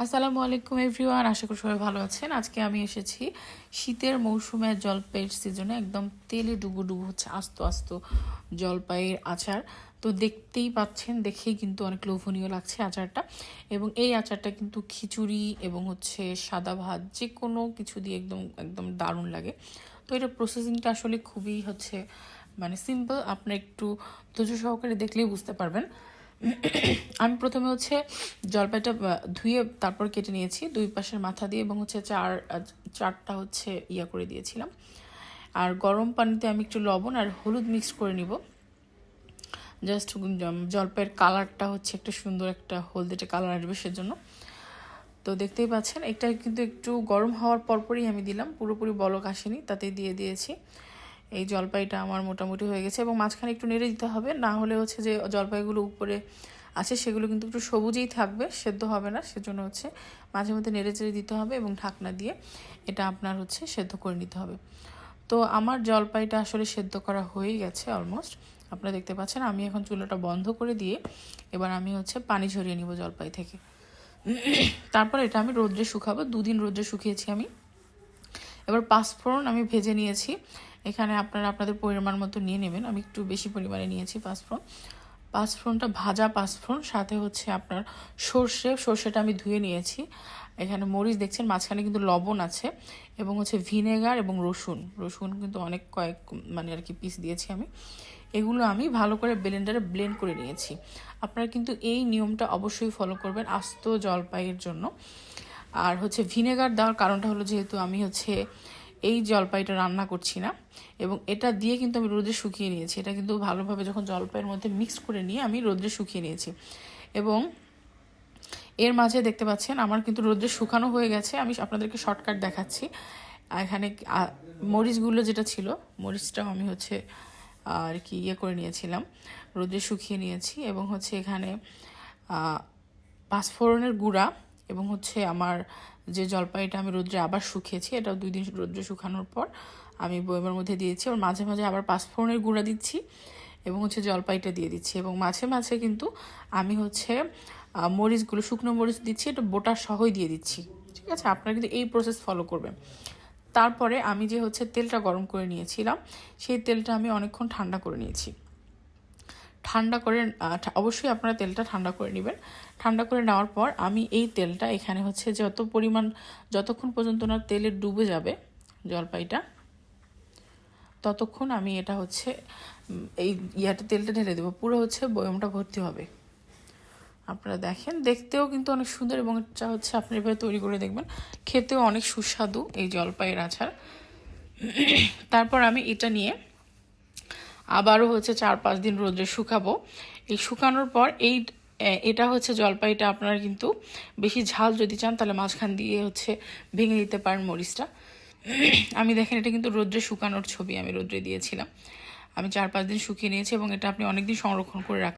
আসসালামু আলাইকুম এভরিওয়ান, আশা করি সবাই ভালো আছেন। আজকে আমি এসেছি শীতের মৌসুমে জলপাইয়ের সিজনে একদম তেলে ডুবো হচ্ছে আস্ত আস্ত জলপাইয়ের আচার। তো দেখতেই পাচ্ছেন, দেখেই কিন্তু অনেক লোভনীয় লাগছে আচারটা। এবং এই আচারটা কিন্তু খিচুড়ি এবং হচ্ছে সাদা ভাত যে কোনো কিছু দিয়ে একদম একদম দারুণ লাগে। তো এটা প্রসেসিংটা আসলে খুবই হচ্ছে সিম্পল, আপনার একটু ধৈর্য সহকারে দেখলেই বুঝতে পারবেন। আমি প্রথমে হচ্ছে জলপাইটা ধুয়ে তারপর কেটে নিয়েছি দুই পাশের মাথা দিয়ে, এবং হচ্ছে চারটা হচ্ছে করে দিয়েছিলাম। আর গরম পানিতে আমি একটু লবণ আর হলুদ মিক্স করে নিব, জাস্ট জলপাইয়ের কালারটা হচ্ছে একটা সুন্দর একটা হলদেটে কালার আসবে সেজন্য। তো দেখতেই পাচ্ছেন, এটা কিন্তু একটু গরম হওয়ার পরপরই আমি দিলাম, পুরোপুরি বলক আসেনি, তাতে দিয়ে দিয়েছি। এই জলপাইটা আমার মোটামুটি হয়ে গেছে, এবং মাঝখানে একটু নেড়ে দিতে হবে, না হলে হচ্ছে যে জলপাইগুলো উপরে আছে সেগুলো কিন্তু একটু সবুজেই থাকবে, সেদ্ধ হবে না। সেজন্য হচ্ছে মাঝে মধ্যে নেড়ে চেড়ে দিতে হবে এবং ঢাকনা দিয়ে এটা আপনার হচ্ছে সেদ্ধ করে নিতে হবে। তো আমার জলপাইটা আসলে সেদ্ধ করা হয়ে গেছে অলমোস্ট, আপনারা দেখতে পাচ্ছেন। আমি এখন চুলাটা বন্ধ করে দিয়ে এবার আমি হচ্ছে পানি ঝরিয়ে নিব জলপাই থেকে। তারপর এটা আমি রোদ্রে শুকাবো, 2 দিন রোদ্রে শুকিয়েছি আমি। এবার পাঁচফোড়ন আমি ভেজে নিয়েছি, এখানে আপনারা আপনাদের পরিমাণ মতো নিয়ে নেবেন। আমি একটু বেশি পরিমাণে নিয়েছি পাঁচফোড়নটা, ভাজা পাঁচফোড়ন, সাথে হচ্ছে আপনার সর্ষেটা আমি ধুয়ে নিয়েছি। এখানে মরিচ দেখছেন, মাঝখানে কিন্তু লবণ আছে, এবং হচ্ছে ভিনেগার এবং রসুন কিন্তু অনেক কয়েক আর কি পিস দিয়েছি আমি। এগুলো আমি ভালো করে ব্লেন্ডারে ব্লেন্ড করে নিয়েছি। আপনারা কিন্তু এই নিয়মটা অবশ্যই ফলো করবেন আস্ত জলপাইয়ের জন্য। আর হচ্ছে ভিনেগার দেওয়ার কারণটা হলো, যেহেতু আমি হচ্ছে এই জলপাইটা রান্না করছি না, এবং এটা দিয়ে কিন্তু আমি রোদে শুকিয়ে নিয়েছি। এটা কিন্তু ভালোভাবে যখন জলপাইয়ের মধ্যে মিক্স করে নিয়ে আমি রোদে শুকিয়ে নিয়েছি, এবং এর মাঝে দেখতে পাচ্ছেন আমার কিন্তু রোদে শুকানো হয়ে গেছে। আমি আপনাদেরকে শর্টকাট দেখাচ্ছি। এখানে মরিচগুলো যেটা ছিল, মরিচটাও আমি হচ্ছে আর কি করে নিয়েছিলাম, রোদে শুকিয়ে নিয়েছি। এবং হচ্ছে এখানে পাঁচফোড়নের গুঁড়া, এবং হচ্ছে আমার যে জলপাইটা আমি রোদ্রে আবার শুকিয়েছি, এটাও 2 দিন রোদ্রে শুকানোর পর আমি বয়মের মধ্যে দিয়েছি। আর মাঝে মাঝে আবার পাঁচফোড়নের গুঁড়া দিচ্ছি, এবং হচ্ছে জলপাইটা দিয়ে দিচ্ছি। এবং মাঝে মাঝে কিন্তু আমি হচ্ছে মরিচগুলো, শুকনো মরিচ দিচ্ছি, এটা বোটা সহই দিয়ে দিচ্ছি। ঠিক আছে, আপনারা কিন্তু এই প্রসেস ফলো করবেন। তারপরে আমি যে হচ্ছে তেলটা গরম করে নিয়েছিলাম, সেই তেলটা আমি অনেকক্ষণ ঠান্ডা করে নিয়েছি। ঠান্ডা করে অবশ্যই আপনারা তেলটা ঠান্ডা করে নেবেন। ঠান্ডা করে নেওয়ার পর আমি এই তেলটা এখানে হচ্ছে যতক্ষণ পর্যন্ত না তেলে ডুবে যাবে জলপাইটা, ততক্ষণ আমি এটা হচ্ছে এই তেলটা ঢেলে দেবো, পুরো হচ্ছে বয়মটা ভর্তি হবে। আপনারা দেখেন, দেখতেও কিন্তু অনেক সুন্দর, এবং এটা হচ্ছে আপনি এভাবে তৈরি করে দেখবেন, খেতেও অনেক সুস্বাদু এই জলপাইয়ের আচার। তারপর আমি এটা নিয়ে আবারও হচ্ছে 4-5 দিন রোদে শুকাবো। এই শুকানোর পর এটা হচ্ছে জলপাইটা, আপনারা কিন্তু বেশি ঝাল যদি চান তাহলে মাঝখান দিয়ে হচ্ছে ভেঙে দিতে পারেন মরিচটা। আমি দেখেন, এটা কিন্তু রোদ্রে শুকানোর ছবি, আমি রোদ্রে দিয়েছিলাম। আমি 4-5 দিন শুকিয়ে নিয়েছি, এবং এটা আপনি অনেকদিন সংরক্ষণ করে রাখতে